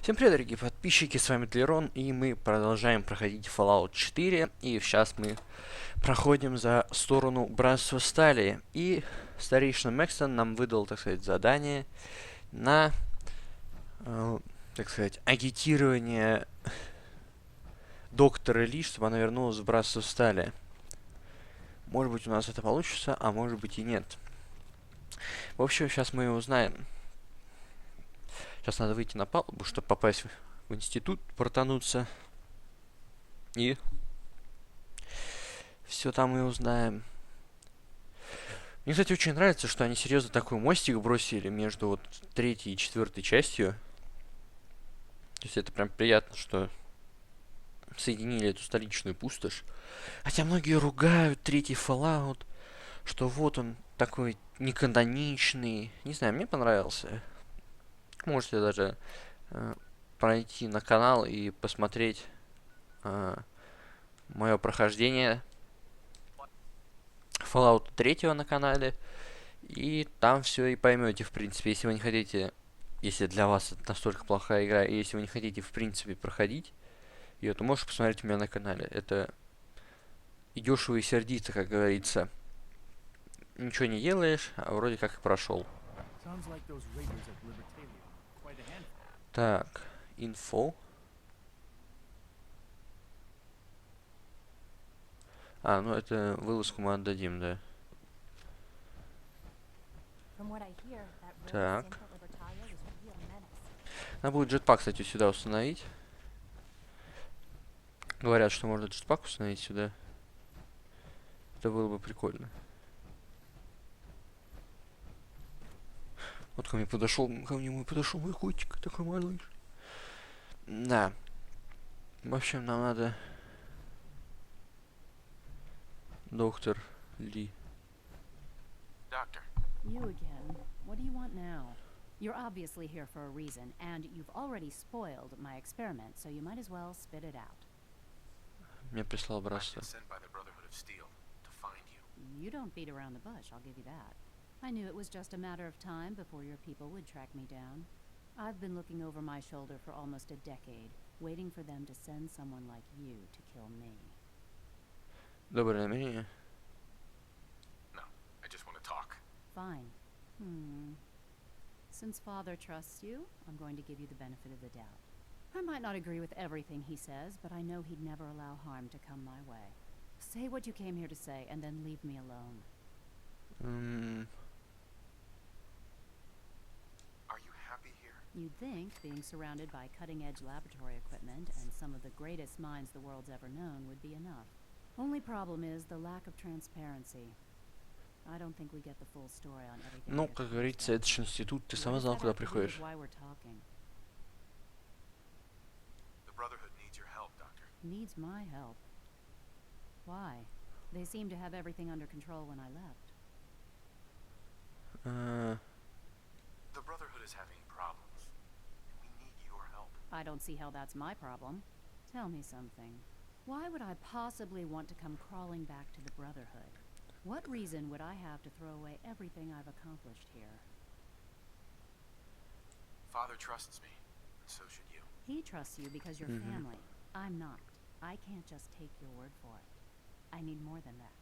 Всем привет, дорогие подписчики, с вами Тлерон, и мы продолжаем проходить Fallout 4, и сейчас мы проходим за сторону Братства Стали, и старейшина Мэкстон нам выдал, так сказать, задание на, так сказать, агитирование доктора Ли, чтобы она вернулась в Братство Стали. Может быть, у нас это получится, а может быть и нет. В общем, сейчас мы узнаем. Сейчас надо выйти на палубу, чтобы попасть в институт, портануться. И все там мы узнаем. Мне, кстати, очень нравится, что они серьезно такой мостик бросили между вот третьей и четвертой частью. То есть это прям приятно, что соединили эту столичную пустошь. Хотя многие ругают третий Fallout, что вот он такой неканоничный. Не знаю, мне понравился. Можете даже пройти на канал и посмотреть мое прохождение Fallout 3 на канале. И там все и поймете, в принципе, если вы не хотите, если для вас это настолько плохая игра, и если вы не хотите, в принципе, проходить ее, то можешь посмотреть у меня на канале. Это и дешево, и сердито, как говорится. Ничего не делаешь, а вроде как и прошел. Так, инфо. А, ну это вылазку мы отдадим, да. Так. Надо будет джетпак, кстати, сюда установить. Говорят, что можно джетпак установить сюда. Это было бы прикольно. Вот ко мне подошел мой котик, такой малыш. Да. В общем, нам надо... Доктор Ли. Doctor. You again. What do you want now? You're obviously here for a reason, and you've already spoiled my experiment, so you might as well spit it out. Меня прислал I've братство. been sent by the Brotherhood of Steel to find you. You don't beat around the bush, I'll give you that. I knew it was just a matter of time before your people would track me down. I've been looking over my shoulder for almost a decade, waiting for them to send someone like you to kill me. Доброе намерение. No, I just want to talk. Fine. Since Father trusts you, I'm going to give you the benefit of the doubt. I might not agree with everything he says, but I know he'd never allow harm to come my way. Say what you came here to say, and then leave me alone. Are you happy here? You'd think being surrounded by cutting-edge laboratory equipment and some of the greatest minds the world's ever known would be enough. Only problem is the lack of transparency. I don't think we get the full story on everything. Ну, как говорится, это же институт, ты сама знала, куда приходишь. Why we're talking. The Brotherhood needs your help, Doctor. Needs my help. Why? They seem to have everything under control when I left. The Brotherhood is having problems, and we need your help. I don't see how that's my problem. Tell me something. Why would I possibly want to come crawling back to the Brotherhood? What reason would I have to throw away everything I've accomplished here? Father trusts me, and so should you. He trusts you because you're family. I'm not. I can't just take your word for it. I need more than that.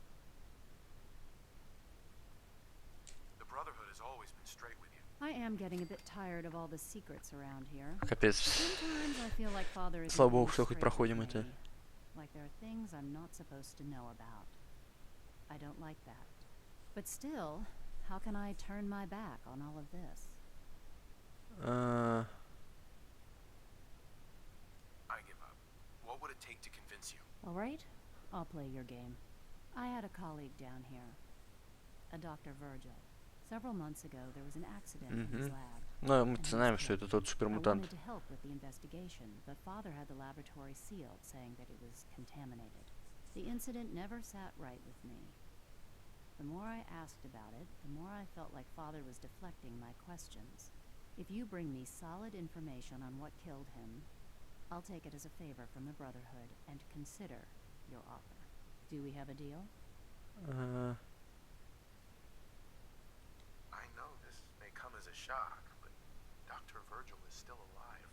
The Brotherhood has always been straight with you. I am getting a bit tired of all the secrets around here. Капец. Sometimes I feel like Father is Слава богу, being что хоть straight проходим with это. me. Like there are things I'm not supposed to know about. I don't like that. But still, how can I turn my back on all of this? I give up. What would it take to convince you? All right, I'll play your game. I had a colleague down here, a Dr. Virgil. Several months ago, there was an accident in his lab. Но мы знаем, что это тот I супермутант. wanted to help with the investigation, but Father had the laboratory sealed, saying that it was contaminated. The incident never sat right with me. The more I asked about it, the more I felt like Father was deflecting my questions. If you bring me solid information on what killed him, I'll take it as a favor from the Brotherhood and consider your offer. Do we have a deal? I know this may come as a shock, but Dr. Virgil is still alive.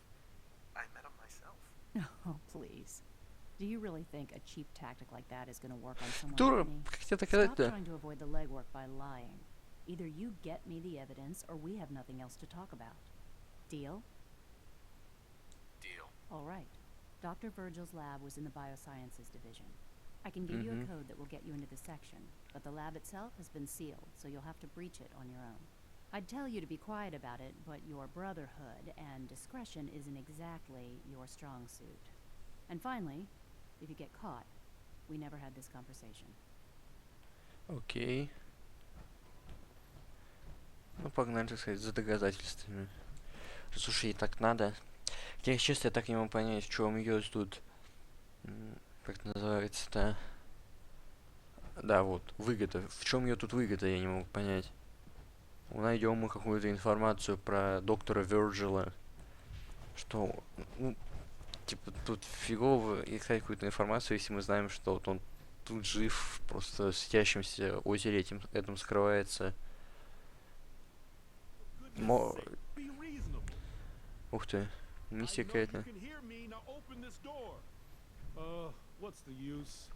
Oh, please. Do you really think a cheap tactic like that is going to work on someone Дура, like me? как тебе Stop доказать-то? trying to avoid the legwork by lying. Either you get me the evidence, or we have nothing else to talk about. Deal? Deal. All right. Dr. Virgil's lab was in the biosciences division. I can give you a code that will get you into the section, but the lab itself has been sealed, so you'll have to breach it on your own. I'd tell you to be quiet about it, but your brotherhood and discretion isn't exactly your strong suit. And finally, if you get caught, we never had this conversation. Окей. Ну, погнали, так сказать, за доказательствами. Слушай, ей так надо. Я, честно, я так не могу понять, в чем ее тут... Как это называется-то? Да, вот, выгода. В чем ее тут выгода, я не могу понять. Найдем мы какую-то информацию про доктора Вирджила. Что, ну, типа, тут фигово искать какую-то информацию, если мы знаем, что вот он тут жив, просто в светящемся озере этим скрывается. Ух ты, миссия какая-то. What's the use?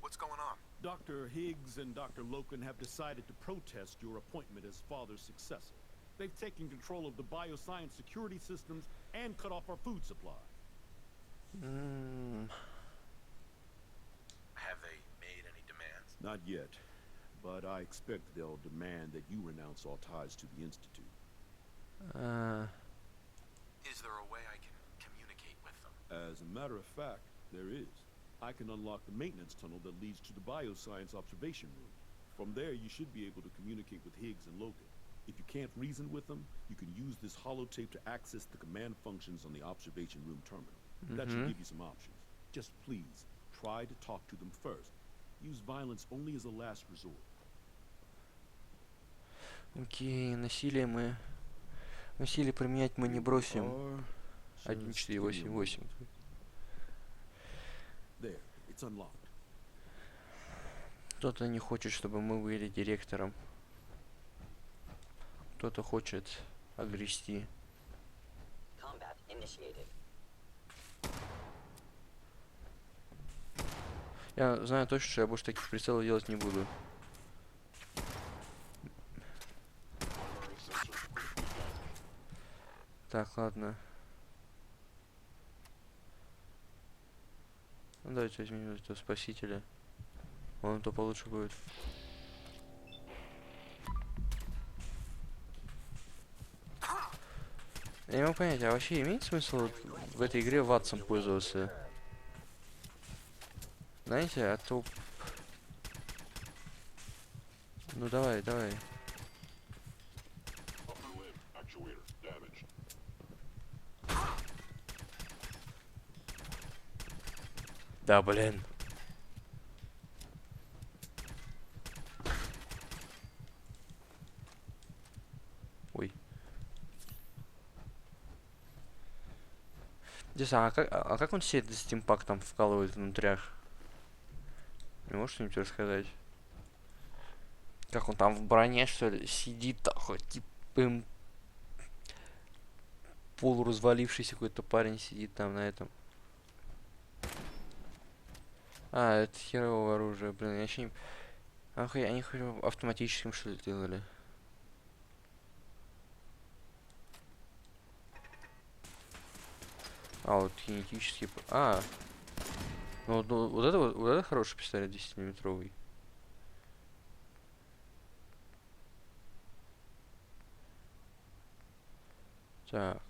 What's going on? Dr. Higgs and Dr. Loken have decided to protest your appointment as father's successor. They've taken control of the bioscience security systems and cut off our food supply. Have they made any demands? Not yet, but I expect they'll demand that you renounce all ties to the Institute. Is there a way I can communicate with them? As a matter of fact, there is. I can unlock the maintenance tunnel that leads to the bioscience observation room. From there, you should be able to communicate with Higgs and Logan. If you can't reason with them, you can use this holotape to access the command functions on the observation room terminal. That should give you some options. Just please, try to talk to them first. Use violence only as a last resort. Окей, насилие применять мы не бросим. 1488. There, it's unlocked. Кто-то не хочет, чтобы мы были директором. Кто-то хочет огрести. Combat initiated. Я знаю точно, что я больше таких прицелов делать не буду. Так, ладно. Ну, давайте возьмем этого спасителя. Он то получше будет. Я не могу понять, а вообще имеет смысл вот в этой игре ватсом пользоваться? Знаете, а то... Ну давай. Да, блин. Ой. Здесь, а как он себе этот стимпак там вкалывает внутрях? Не можешь что-нибудь рассказать? Как он там в броне, что ли, сидит, хоть типа полуразвалившийся какой-то парень сидит там на этом. А, это херовое оружие, блин, я вообще не... Они хоть автоматическим, что ли, делали? А, вот кинетический... А! Ну, вот это хороший пистолет 10-миллиметровый. Так.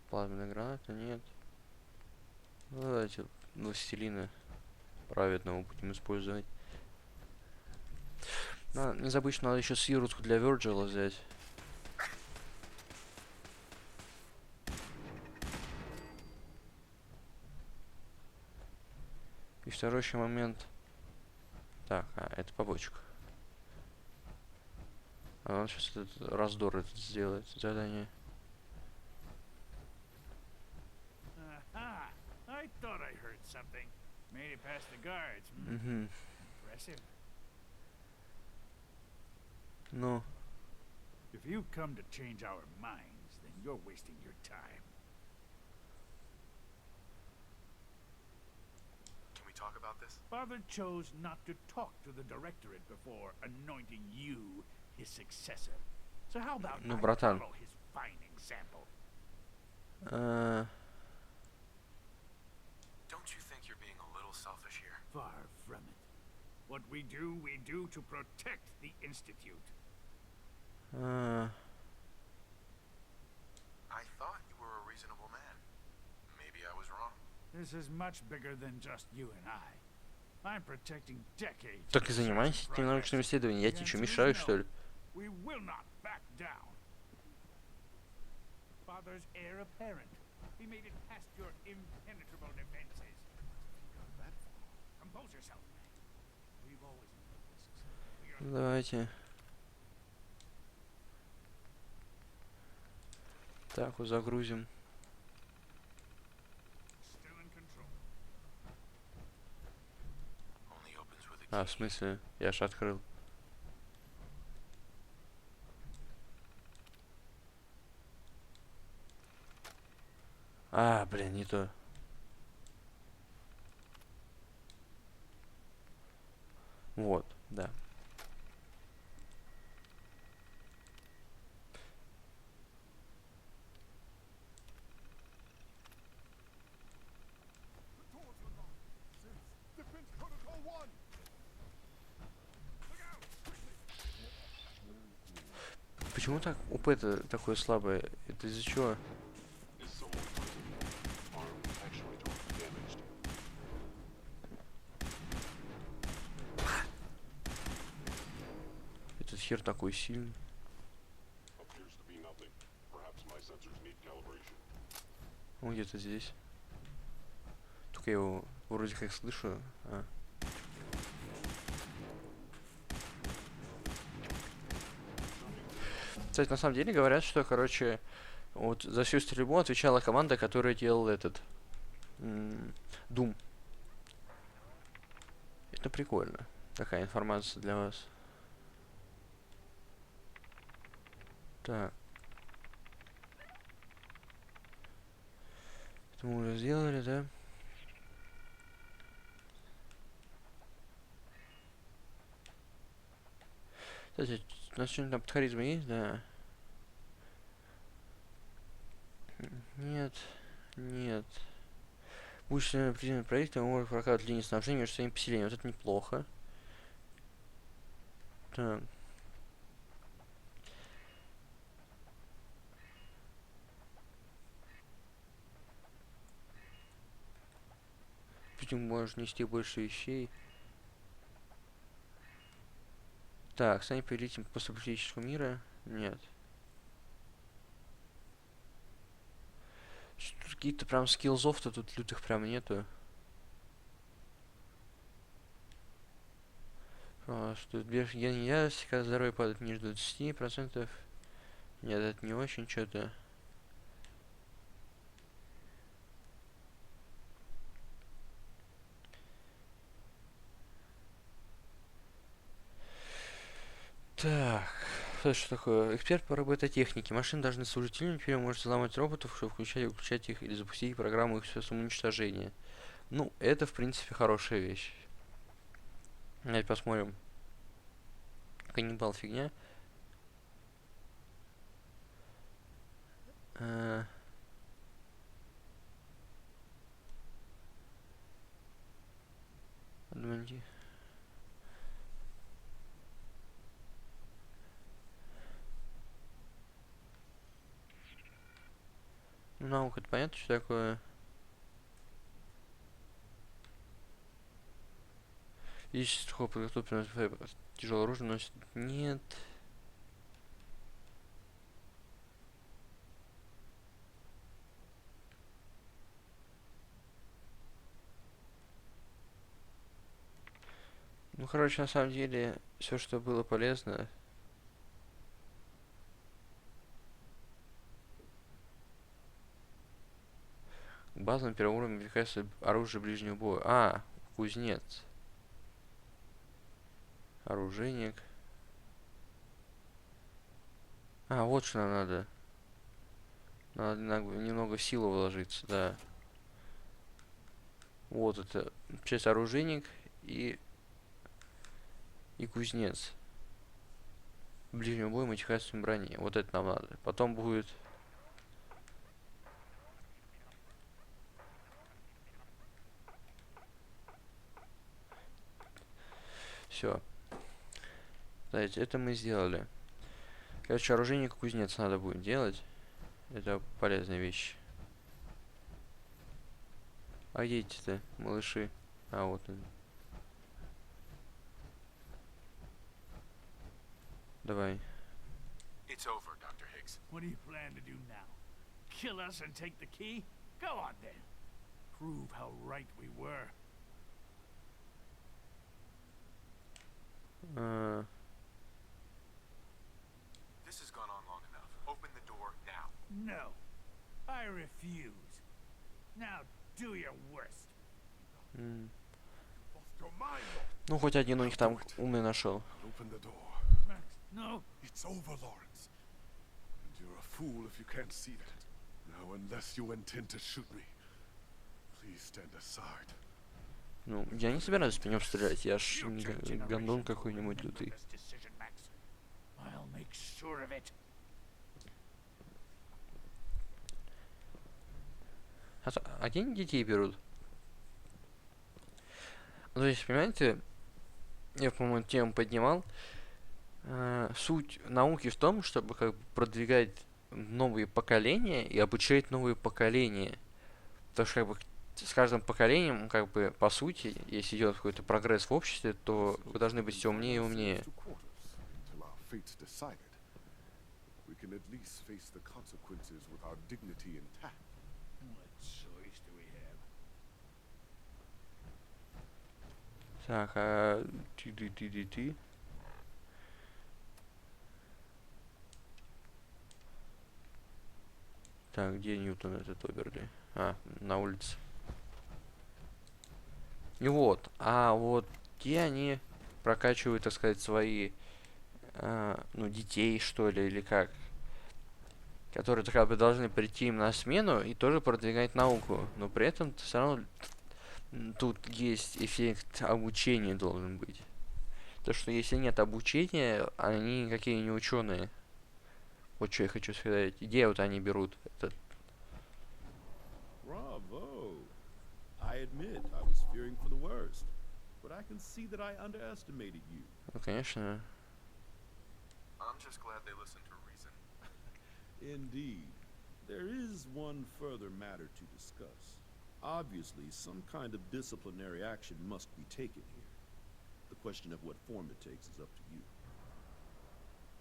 Плазменная граната, нет. Ну, давайте властелина праведного будем использовать. Не забыть, что надо еще сиротку для Вирджила взять. И второй еще момент. Так, это побочка. А он сейчас этот раздор этот сделает, задание. I thought I heard something. Made it past the guards. Impressive. Ну. If you come to change our minds, then You're wasting your time. Can we talk about this? Father chose not to talk to the directorate before anointing you his successor. So how about Ну, I братан. follow his fine example? Don't you think you're being a little selfish here? Far from it. What we do to protect the Institute. I thought you were a reasonable man. Maybe I was wrong. This is much bigger than just you and I. I'm protecting decades. Так и of занимайся science этим научным progress. исследованием. Я The тебе что, answer is мешаю, no. что ли? We will not back down. Father's heir apparent. He made it past your impenetrable defenses. Compose yourself, man. We've always known risks. We are Давайте. Так, вот загрузим. still in control. Only opens with a А, key. в смысле? Я ж открыл. А, блин, не то. Вот, да. Почему так УП-то такое слабое? Это из-за чего? Is someone present? Arm actuator damaged. Этот хер такой сильный. Appears to be nothing. Perhaps my sensors need calibration. Он где-то здесь. Только я его вроде как слышу. А. Кстати, на самом деле говорят, что, короче, вот за всю стрельбу отвечала команда, которая делала этот Doom. Это прикольно. Такая информация для вас. Так. Это мы уже сделали, да? Кстати, у нас что-нибудь там под харизмой есть, да? Нет. Нет. Будешь определенным проектом, может прокладывать линии снабжения между своими поселениями. Вот это неплохо. Так. Путем можешь нести больше вещей. Так, станет повелителем постполитического мира? Нет. Что-то какие-то прям скиллзов-то тут лютых прям нету. Что ген ярости, когда здоровье падает ниже 20%. Нет, это не очень что-то. Так, что такое? Эксперт по робототехнике. Машины должны служить людям, теперь вы можете взломать роботов, чтобы включать и выключать их, или запустить программу их самоуничтожения. Ну, это, в принципе, хорошая вещь. Давайте посмотрим. Каннибал фигня. Админти. Ну, наука, это понятно, что такое. Ищет сухого подготовленного тяжелое оружие, носит. Нет. Ну, короче, на самом деле, все, что было полезно. К базовым первым уровнем векается оружие ближнего боя. А, кузнец. Оружейник. А, вот что нам надо. Надо немного силы вложиться, да. Вот это часть оружейник и кузнец. Ближнего боя модификацию брони. Вот это нам надо. Потом будет... Все. Знаете, это мы сделали. Короче, оружейник и кузнец надо будет делать. Это полезная вещь. А едете-то, малыши. А, вот он. Давай. It's over, Dr. Higgs. What do you plan to do now? Kill us and take the key? Go on then. Prove how right we were. This has gone on long enough. Open the door now. No. I refuse. Now do your worst. Lost your mind. Ну, хоть один у них там умный нашел. Open the door. Max, no. It's over, Lawrence. And you're a fool if you can't see that. Now, unless you intend to shoot me, please stand aside. Ну, я не собираюсь по нем стрелять, я ж гандон какой-нибудь лютый. I'll make sure of it. А где они детей берут? Ну, то есть, понимаете, я, по-моему, тему поднимал. Суть науки в том, чтобы как бы продвигать новые поколения и обучать новые поколения. Потому что как бы с каждым поколением, как бы, по сути, если идет какой-то прогресс в обществе, то вы должны быть все умнее и умнее. We can at least face the consequences with our dignity intact. What choice do we have? Так, а ты. Так, где Ньютон этот Оберли? А, на улице. И вот, а вот где они прокачивают, так сказать, свои, ну, детей, что ли, или как? Которые как бы должны прийти им на смену и тоже продвигать науку. Но при этом все равно тут есть эффект обучения должен быть. То, что если нет обучения, они никакие не ученые. Вот что я хочу сказать. Где вот они берут этот... Bravo. I admit I was fearing for the worst, but I can see that I underestimated you. Ну, конечно. I'm just glad they listened to reason. Indeed. There is one further matter to discuss. Obviously, some kind of disciplinary action must be taken here. The question of what form it takes is up to you.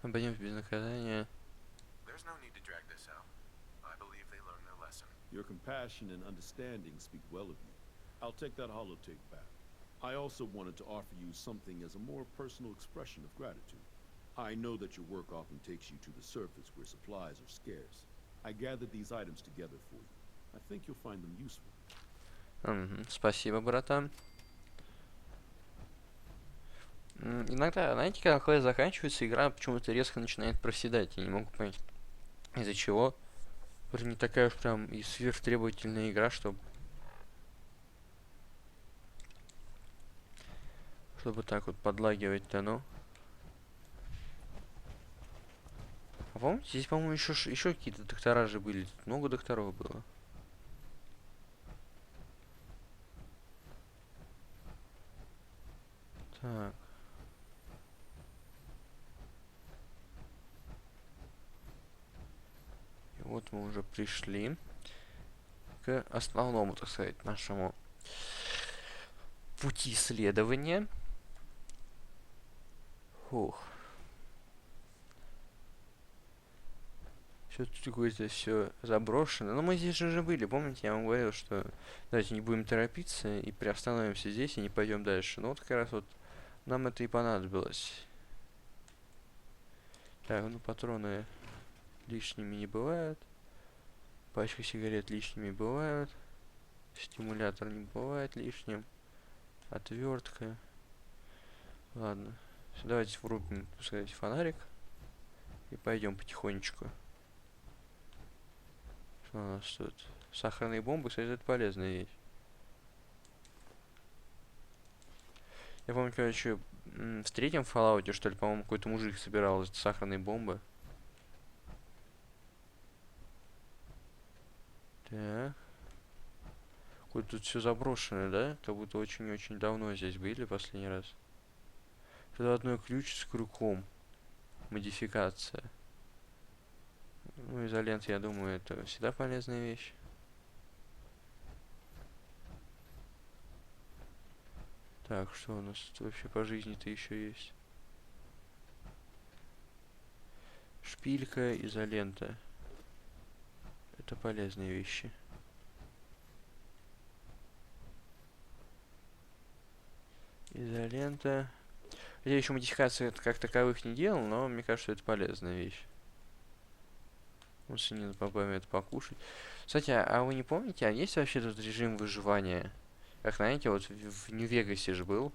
Обойдемся без наказания. There's no need to drag this out. I believe they learned their lesson. Your compassion and understanding speak well of you. I'll take that holotape back. I also wanted to offer you something as a more personal expression of gratitude. I know that your work often takes you to the surface where supplies are scarce. I gathered these items together for you. I think you'll find them useful. Спасибо, братан. Иногда, знаете, когда квест заканчивается, игра почему-то резко начинает проседать. Я не могу понять, из-за чего. Это не такая уж прям и сверхтребовательная игра, чтобы так вот подлагивать-то, ну. А помните, здесь, по-моему, еще какие-то доктора же были. Тут много докторов было. Так. И вот мы уже пришли к основному, так сказать, нашему пути исследования. Фух. Все тут какое-то все заброшено. Но мы здесь же уже были, помните, я вам говорил, что давайте не будем торопиться и приостановимся здесь и не пойдем дальше. Ну вот как раз вот нам это и понадобилось. Так, ну патроны лишними не бывают. Пачка сигарет лишними бывают. Стимулятор не бывает лишним. Отвертка. Ладно. Давайте врубим, так сказать, фонарик. И пойдем потихонечку. Что у нас тут? Сахарные бомбы, кстати, это полезная вещь. Я помню, короче, в третьем Fallout, что ли, по-моему, какой-то мужик собирал эти сахарные бомбы. Так. Какое-то тут все заброшено, да? Как будто очень-очень давно здесь были последний раз. Тут одной ключ с крюком. Модификация. Ну, изолента, я думаю, это всегда полезная вещь. Так, что у нас тут вообще по жизни-то еще есть? Шпилька, изолента. Это полезные вещи. Изолента. Я еще модификации как таковых не делал, но мне кажется, это полезная вещь. Вот с ними бобами это покушать. Кстати, а вы не помните, а есть вообще тут режим выживания? Как знаете, вот в Нью-Вегасе же был.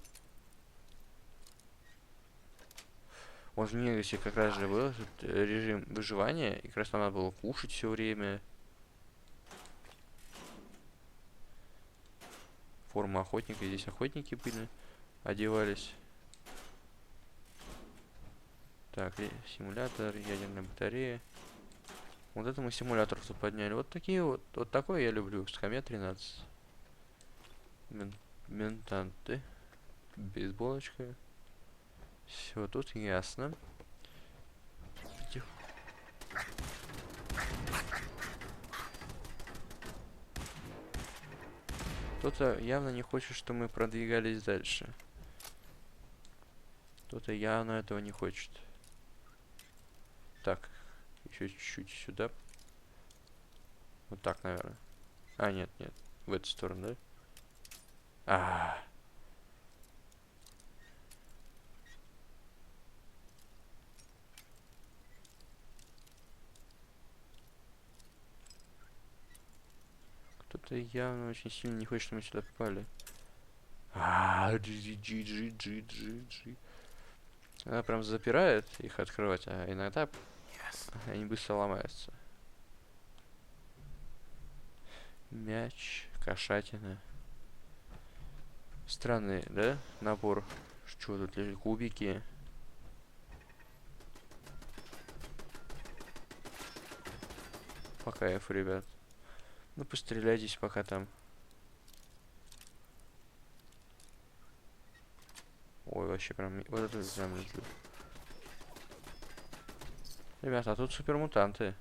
Вот в Нью-Вегасе как раз же был этот режим выживания, и как раз там надо было кушать все время. Форма охотника, здесь охотники были, одевались. Так, симулятор, ядерная батарея. Вот это мы симуляторов тут подняли. Вот такие вот. Вот такое я люблю. Скамья 13. Ментанты. Бейсболочка. Все, тут ясно. Кто-то явно не хочет, чтобы мы продвигались дальше. Кто-то явно этого не хочет. Так, еще чуть-чуть сюда. Вот так, наверное. А, нет, нет. В эту сторону, да? Кто-то явно очень сильно не хочет, чтобы мы сюда попали. GG. Она прям запирает их открывать, а иногда они быстро ломаются. Мяч, кошатина. Странный, да, набор? Что тут лежит? Кубики. По кайфу, ребят. Ну, постреляйтесь пока там. Ой, вообще прям... Вот это прям люблю. Ребята, а тут супермутанты.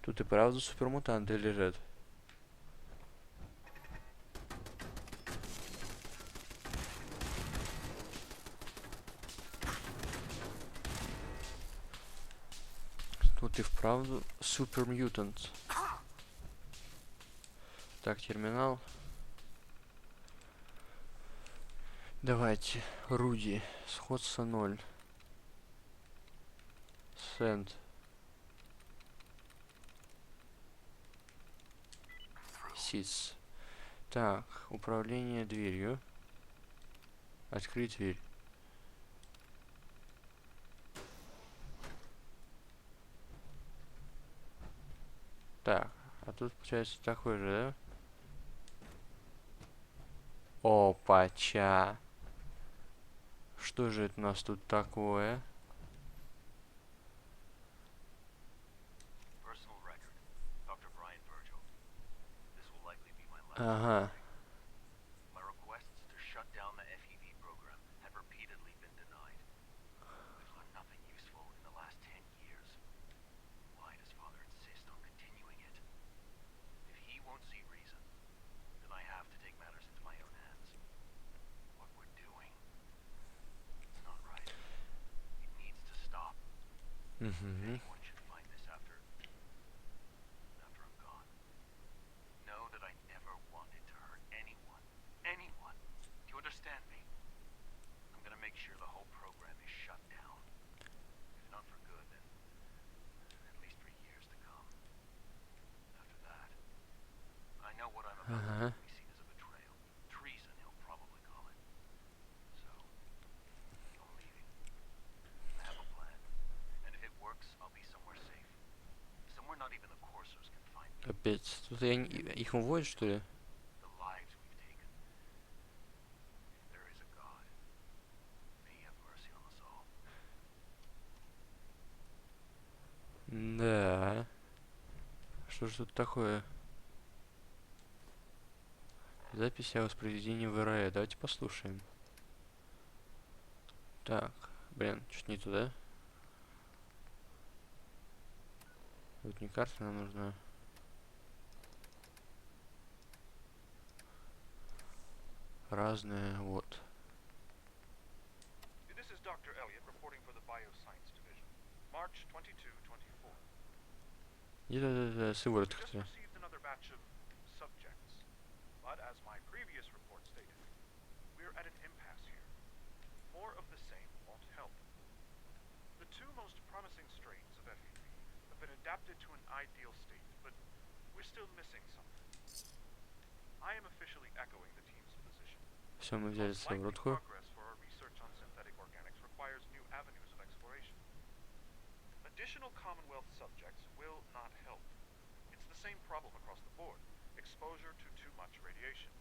Тут и правда супермутанты лежат. Тут и вправду супермутант. Так, терминал. Давайте. Руди. Сходство 0. Сент. Сис. Так, управление дверью. Открыть дверь. Так, а тут получается такой же, да? Опача. Что же это у нас тут такое? Ага. Угу. Ага. Not even the coursers can find me. Капец. Тут их выводят, что ли? The lives we've taken. If there is a God, may he have mercy on us all. Да. Что же тут такое? Запись о воспроизведении в РАЭ. Давайте послушаем. Так. Блин, что-то не туда. Тут не карта нам нужна. Разные, вот. This is Dr. Elliot reporting for the Bioscience Division. March 22, 24. Да-да-да, сыворотка. Just received another batch of subjects. But as my previous report stated, we're at an impasse here. More of the same won't help. The two most promising strains of FEV have been adapted to an ideal state, but we're still missing something. I am officially echoing the team's position. Все, мы взяли Most likely сыворотку. progress for our research on synthetic organics requires new avenues of exploration. Additional Commonwealth subjects will not help. It's the same problem across the board. Exposure to too much radiation.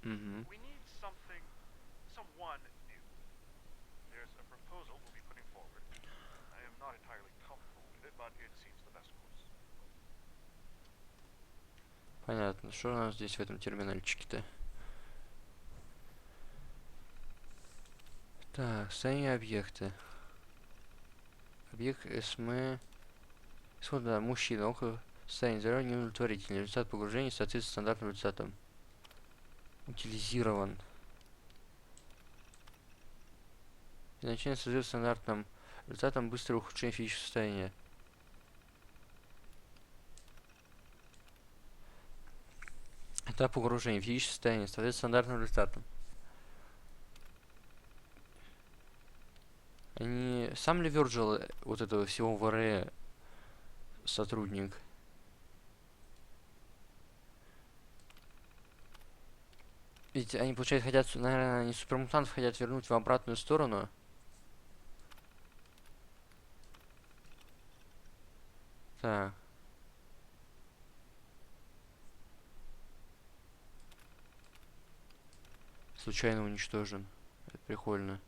Угу. We need someone new. There's a proposal we'll be putting forward. I am not entirely comfortable with it, but it seems the best course. Понятно. Что у нас здесь в этом терминальчике-то? Так, состояние объекта. Объект СМ. Исход, да, мужчина. Около состояния здоровья неудовлетворительный. Результат погружения соответствует стандартным результатам. Утилизирован. Изначально создает стандартным результатом быстрое ухудшение физического состояния. Этап погружения. Физическое состояние соответствует стандартным результатам. Они... Сам ли Virgil вот этого всего ВР сотрудник? Ведь они, получается, хотят, наверное, они супермутантов хотят вернуть в обратную сторону. Так. Случайно уничтожен. Это прикольно.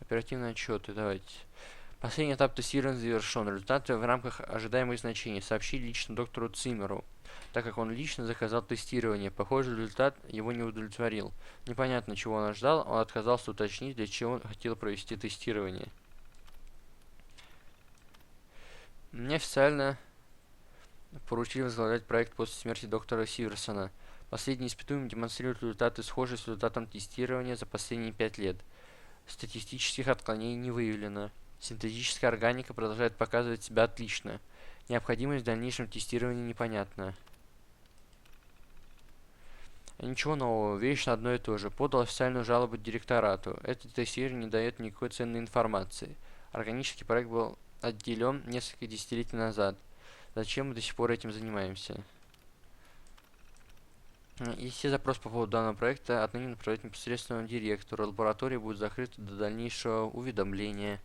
Оперативные отчеты, давайте. Последний этап тестирования завершен. Результаты в рамках ожидаемых значений. Сообщили лично доктору Циммеру, так как он лично заказал тестирование. Похоже, результат его не удовлетворил. Непонятно, чего он ожидал. Он отказался уточнить, для чего он хотел провести тестирование. Мне официально поручили возглавлять проект после смерти доктора Сиверсона. Последний испытуемый демонстрирует результаты, схожие с результатом тестирования за последние 5 лет. Статистических отклонений не выявлено. Синтетическая органика продолжает показывать себя отлично. Необходимость в дальнейшем тестировании непонятна. Ничего нового, вечно одно и то же. Подал официальную жалобу директорату. Это тестирование не дает никакой ценной информации. Органический проект был отделен несколько десятилетий назад. Зачем мы до сих пор этим занимаемся? И все запросы по поводу данного проекта отныне направлять непосредственно директору. Лаборатория будет закрыта до дальнейшего уведомления.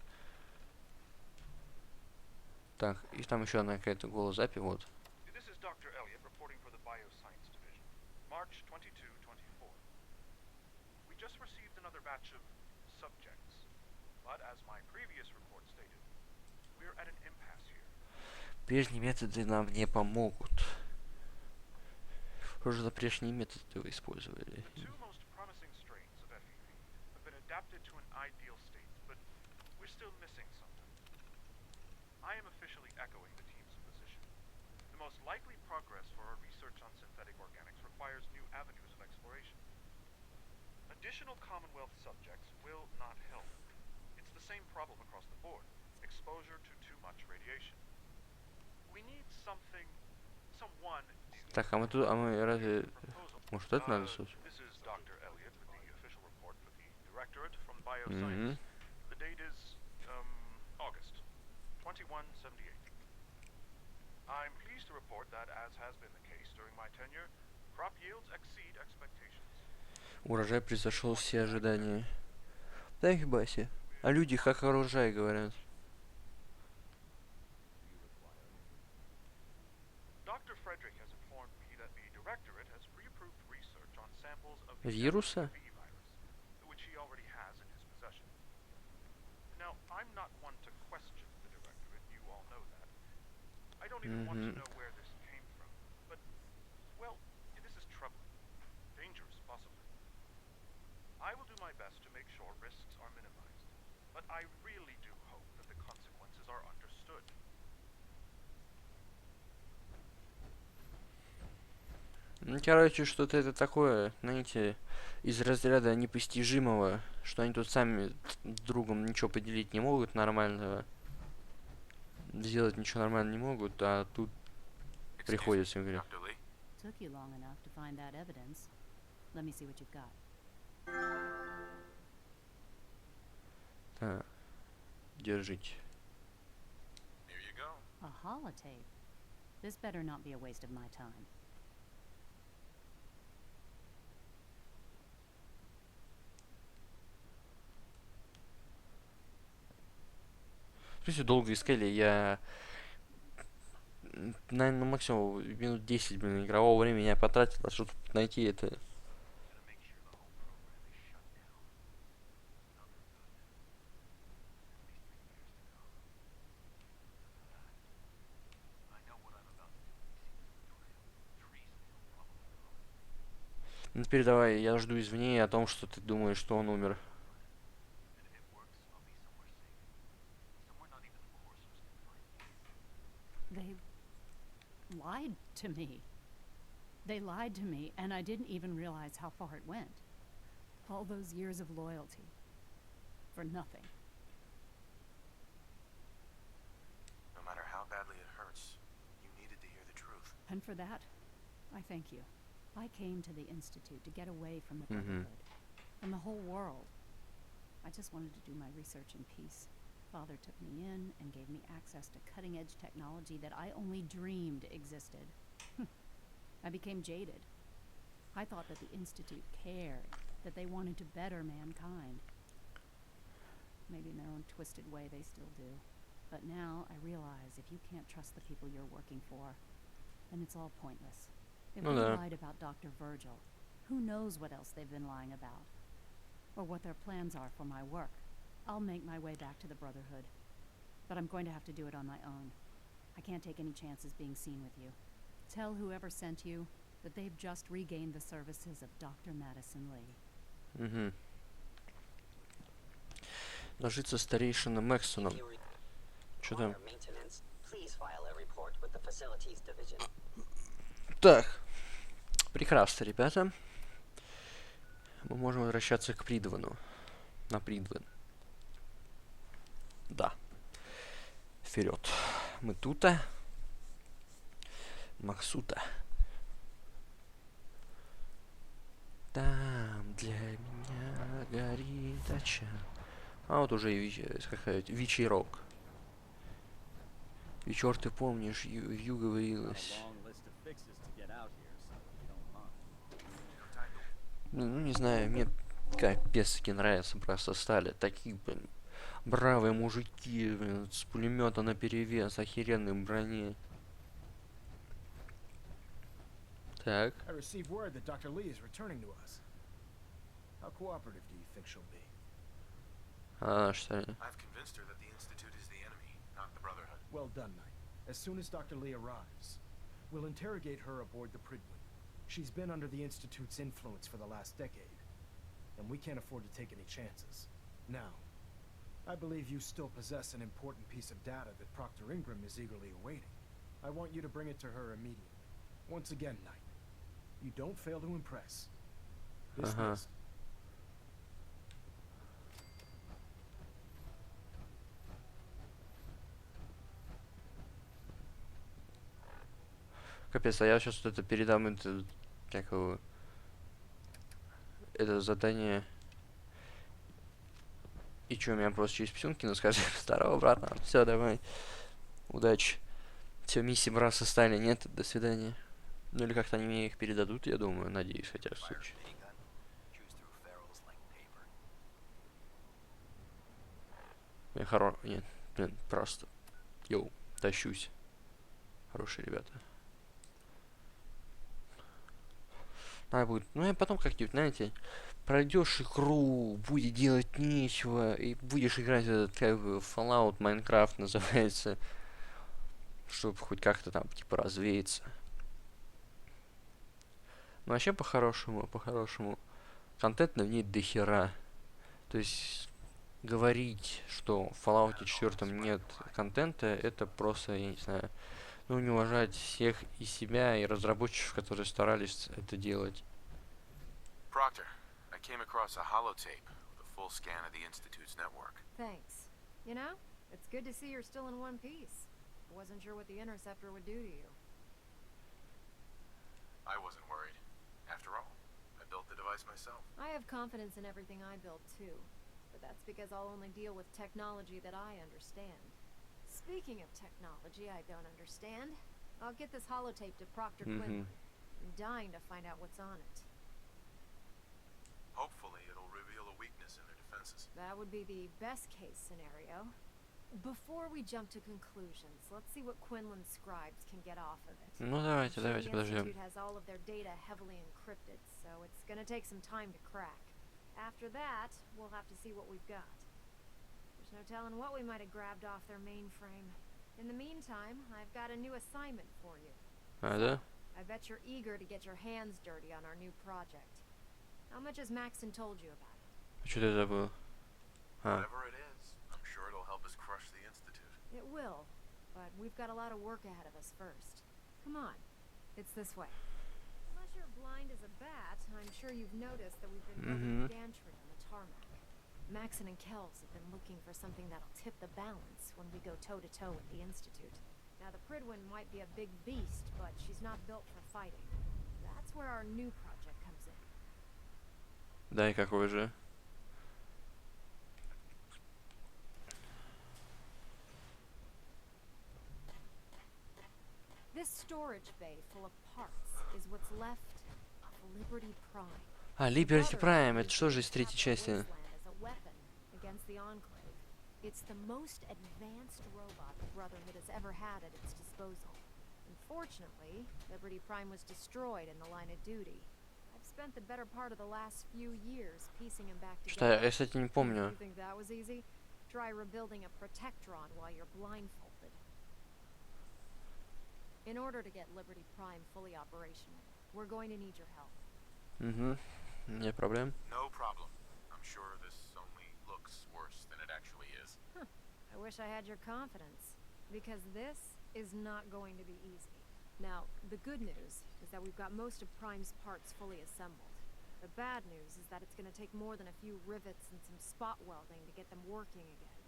Так, и там еще одна какая-то голозапись, вот. This is Dr. Elliot reporting for the Bioscience Division. March 22, 24. We just received another batch of subjects. But as my previous report stated, we're at an impasse here. Прежние методы нам не помогут. Что же за прежние методы вы использовали? The two most promising strains of FEV have been adapted to an ideal state, but we're still missing something. I am officially echoing the team's position. The most likely progress for our research on synthetic organics requires new avenues of exploration. Additional Commonwealth subjects will not help. It's the same problem across the board. Exposure to too much radiation. We need someone new. Так, а мы тут, разве... Может, это надо слушать? This is Dr. Elliot with the official report for the Directorate from Bioscience. The date is, August 2178. I'm pleased to report that, as has been the case during my tenure, crop yields exceed expectations. Урожай превзошел все ожидания. Так, Бася. А люди как урожай говорят. Dr. Frederick has informed me that the Directorate has pre-approved research on samples of the Вируса? V virus, which he already has in his possession. Now, I'm not one to question the Directorate, you all know that. I don't even want to know where this came from, but, well, this is troubling. Dangerous, possibly. I will do my best to make sure risks are minimized, but I really do hope that the consequences are understood. Ну, короче, что-то это такое, знаете, из разряда непостижимого, что они тут сами с другом ничего поделить не могут нормального, сделать ничего нормально не могут, а тут приходится, говорю. Took you long enough to find that evidence. Let me see what you've got. Так, держите. Here you go. A holotape. This better not be a waste of my time. Слушайте, долго искали, я, наверное, максимум минут 10, блин, игрового времени я потратил, а чтобы найти это. Gonna make sure the whole program is shut down. Another good. At least 3 years to go. I know what I'm about to do. Treason, he'll probably call it. Ну, теперь давай, я жду извинений о том, что ты думаешь, что он умер. And if it works, I'll be somewhere safe. Somewhere not even the coursers can find me. They lied to me. They lied to me, and I didn't even realize how far it went. All those years of loyalty. For nothing. No matter how badly it hurts, you needed to hear the truth. And for that, I thank you. I came to the Institute to get away from the Brotherhood, from the whole world. I just wanted to do my research in peace. Father took me in and gave me access to cutting-edge technology that I only dreamed existed. I became jaded. I thought that the Institute cared, that they wanted to better mankind. Maybe in their own twisted way they still do. But now I realize if you can't trust the people you're working for, then it's all pointless. If they lied about Dr. Virgil, who knows what else they've been lying about? Or what their plans are for my work. I'll make my way back to the Brotherhood. But I'm going to have to do it on my own. I can't take any chances being seen with you. Tell whoever sent you that they've just regained the services of Dr. Madison Lee. Угу. Ложится старейшина Мэксоном. If you Что там? require maintenance, please file a report with the facilities division. Так. Прекрасно, ребята. Мы можем возвращаться к Придвану. На Придван. Да. Вперед. Мы тута. Максута. Там для меня горит очаг. А вот уже и вечерок. Вечер, ты помнишь, Ю говорилось. Ну, не знаю, мне капец-таки нравятся просто стали. Такие, блин, бравые мужики, блин, с пулемета наперевес, охеренной броне. Так. I received word that Dr. Lee is returning to us. How cooperative do you think she'll be? А, что ли? I've convinced her that the Institute is the enemy, not the Brotherhood. Well done, Knight. As soon as Dr. Lee arrives, we'll interrogate her aboard the Prydwen. She's been under the Institute's influence for the last decade, and we can't afford to take any chances. Now, I believe you still possess an important piece of data that Proctor Ingram is eagerly awaiting. I want you to bring it to her immediately. Once again, Knight, you don't fail to impress. Dismissed. Капец, а я сейчас вот это передам это, как его, это задание. И что, меня просто через писюнки скажи, здорово, братан, все, давай, удачи. Все, миссии братства стали, нет, до свидания. Ну или как-то они мне их передадут, я думаю, надеюсь, хотя в случае. Нет, блин, просто. Йоу, тащусь. Хорошие ребята. Надо будет, ну я потом как-нибудь, знаете, пройдешь игру, будет делать нечего, и будешь играть в этот, как бы, Fallout, Minecraft называется, чтобы хоть как-то там, типа, развеяться. Ну, вообще, по-хорошему, контента в ней дохера. То есть, говорить, что в Fallout 4 нет контента, это просто, я не знаю, ну, не уважать всех и себя, и разработчиков, которые старались это делать. Proctor, I came across a holotape with a full scan of the Institute's network. Thanks. You know, it's good to see you're still in one piece. Wasn't sure what the interceptor would do to you. I wasn't worried. After all, I built the device myself. I have confidence in everything I build too, but that's because I'll only deal with technology that I understand. Speaking of technology I don't understand, I'll get this holotape to Proctor Quinlan. I'm dying to find out what's on it. Hopefully it'll reveal a weakness in their defenses. That would be the best case scenario. Before we jump to conclusions, let's see what Quinlan's scribes can get off of it. Ну, давайте, The подождем. Institute has all of their data heavily encrypted, so it's gonna take some time to crack. After that, we'll have to see what we've got. There's no telling what we might have grabbed off their mainframe. In the meantime, I've got a new assignment for you. Да? I bet you're eager to get your hands dirty on our new project. How much has Maxon told you about it? Что-то я забыл. Whatever it is, I'm sure it'll help us crush the Institute. It will, but we've got a lot of work ahead of us first. Come on, it's this way. Unless you're blind as a bat, I'm sure you've noticed that we've been building a gantry on the tarmac. Maxon and Kells have been looking for something that'll tip the balance when we go toe-to-toe with the Institute. Now, the Pridwin might be a big beast, but she's not built for fighting. That's where our new project comes in. Да, и какой же? This storage bay full of parts is what's left of Liberty Prime. А, Liberty Prime, это что же из третьей части? It's the most advanced robot the Brotherhood has ever had at its disposal. Unfortunately, Liberty Prime was destroyed in the line of duty. I've spent the better part of the last few years piecing him back Что, together. я, кстати, не помню. You think that was easy? Try rebuilding a Protectron while you're blindfolded. In order to get Liberty Prime fully operational, we're going to need your help. Нет проблем. No problem. I'm sure this only looks worse than it actually is. I wish I had your confidence, because this is not going to be easy. Now, the good news is that we've got most of Prime's parts fully assembled. The bad news is that it's going to take more than a few rivets and some spot welding to get them working again.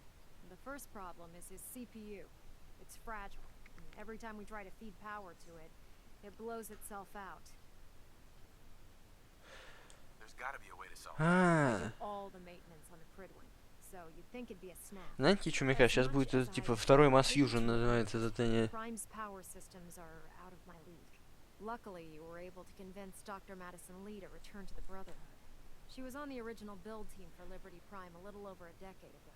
And the first problem is his CPU. It's fragile, and every time we try to feed power to it, it blows itself out. There's gotta be a way to solve it. All the maintenance on the Pridwin. So you'd think it'd be a snap. Знаете, что, мне кажется, сейчас будет, типа, второй Mass Fusion называется задание. Prime's power systems are out of my league. Luckily, you were able to convince Dr. Madison Lee to return to the Brotherhood. She was on the original build team for Liberty Prime a little over a decade ago.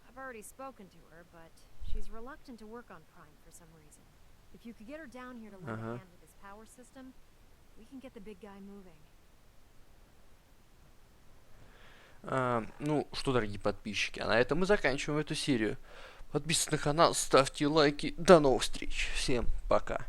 I've already spoken to her, but she's reluctant to work on Prime for some reason. If you could get her down here to lend a hand with his power system, we can get the big guy moving. Ну, что, дорогие подписчики, а на этом мы заканчиваем эту серию. Подписывайтесь на канал, ставьте лайки. До новых встреч. Всем пока.